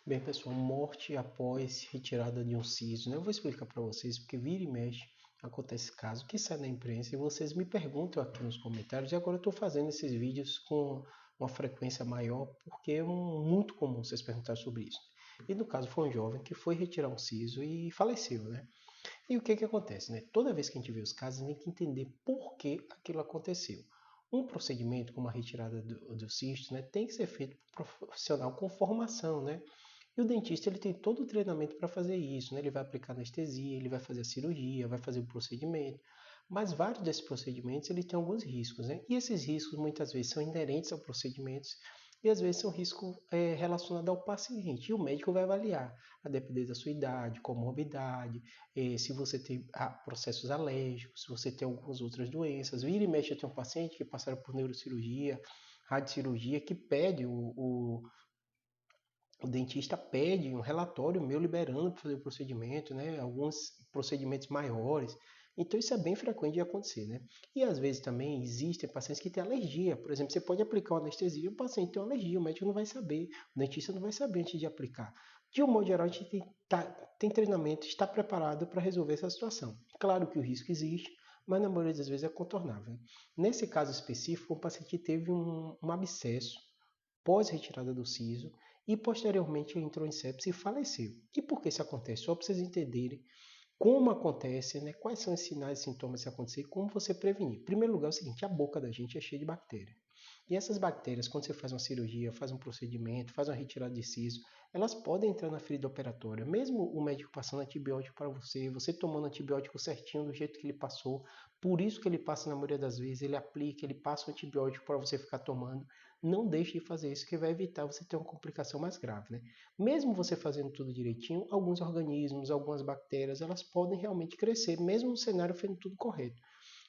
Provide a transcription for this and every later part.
Bem, pessoal, morte após retirada de um siso, né? Eu vou explicar para vocês, porque vira e mexe acontece esse caso que sai na imprensa e vocês me perguntam aqui nos comentários. E agora eu estou fazendo esses vídeos com uma frequência maior, porque é muito comum vocês perguntarem sobre isso. E no caso foi um jovem que foi retirar um siso e faleceu, né? E o que que acontece, né? Toda vez que a gente vê os casos, a gente tem que entender por que aquilo aconteceu. Um procedimento como a retirada do cisto, né, tem que ser feito por um profissional com formação, né? E o dentista ele tem todo o treinamento para fazer isso, né? Ele vai aplicar anestesia, ele vai fazer a cirurgia, vai fazer o procedimento. Mas vários desses procedimentos ele tem alguns riscos, né? E esses riscos muitas vezes são inerentes ao procedimento e às vezes são riscos relacionados ao paciente. E o médico vai avaliar, a depender da sua idade, comorbidade, se você tem processos alérgicos, se você tem algumas outras doenças. Vira e mexe, eu tenho um paciente que passaram por neurocirurgia, radiocirurgia, que pede o dentista pede um relatório meu liberando para fazer o procedimento, né? Alguns procedimentos maiores. Então isso é bem frequente de acontecer, né? E às vezes também existem pacientes que têm alergia. Por exemplo, você pode aplicar uma anestesia, o paciente tem uma alergia, o médico não vai saber, o dentista não vai saber antes de aplicar. De um modo geral, a gente tem treinamento, está preparado para resolver essa situação. Claro que o risco existe, mas na maioria das vezes é contornável. Nesse caso específico, o paciente teve um abscesso pós-retirada do siso e posteriormente entrou em sepse e faleceu. E por que isso acontece? Só para vocês entenderem como acontece, né? Quais são os sinais e sintomas de acontecer e como você prevenir. Em primeiro lugar é o seguinte, a boca da gente é cheia de bactérias. E essas bactérias, quando você faz uma cirurgia, faz um procedimento, faz uma retirada de siso, elas podem entrar na ferida operatória. Mesmo o médico passando antibiótico para você, você tomando antibiótico certinho do jeito que ele passou, por isso que ele passa na maioria das vezes, ele aplica, ele passa o antibiótico para você ficar tomando. Não deixe de fazer isso, que vai evitar você ter uma complicação mais grave, né? Mesmo você fazendo tudo direitinho, alguns organismos, algumas bactérias, elas podem realmente crescer, mesmo no cenário fazendo tudo correto.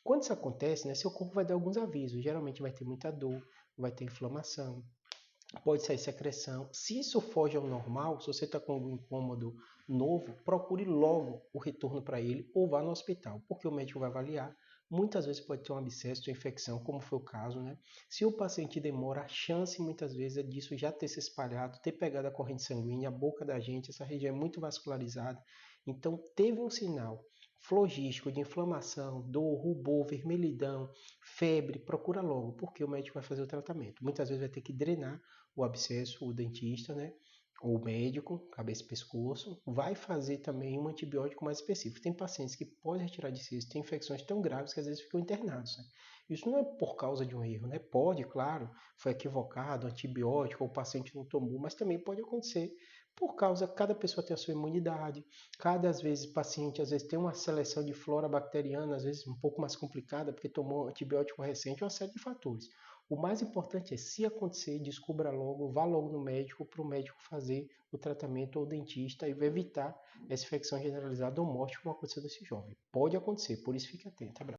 Quando isso acontece, né, seu corpo vai dar alguns avisos. Geralmente vai ter muita dor, vai ter inflamação, pode sair secreção. Se isso foge ao normal, se você está com algum incômodo novo, procure logo o retorno para ele ou vá no hospital, porque o médico vai avaliar. Muitas vezes pode ter um abscesso ou infecção, como foi o caso, né? Se o paciente demora, a chance muitas vezes é disso já ter se espalhado, ter pegado a corrente sanguínea, a boca da gente, essa região é muito vascularizada. Então, teve um sinal flogístico de inflamação, dor, rubor, vermelhidão, febre, procura logo, porque o médico vai fazer o tratamento. Muitas vezes vai ter que drenar o abscesso, o dentista, né? O médico, cabeça e pescoço, vai fazer também um antibiótico mais específico. Tem pacientes que podem retirar de cisto, tem infecções tão graves que às vezes ficam internados, né? Isso não é por causa de um erro, né? Pode, claro, foi equivocado, antibiótico, ou o paciente não tomou, mas também pode acontecer por causa, cada pessoa tem a sua imunidade, cada às vezes paciente às vezes tem uma seleção de flora bacteriana, às vezes um pouco mais complicada, porque tomou antibiótico recente, uma série de fatores. O mais importante é, se acontecer, descubra logo, vá logo no médico para o médico fazer o tratamento ou o dentista e vai evitar essa infecção generalizada ou morte como aconteceu nesse jovem. Pode acontecer, por isso fique atento. Abraço.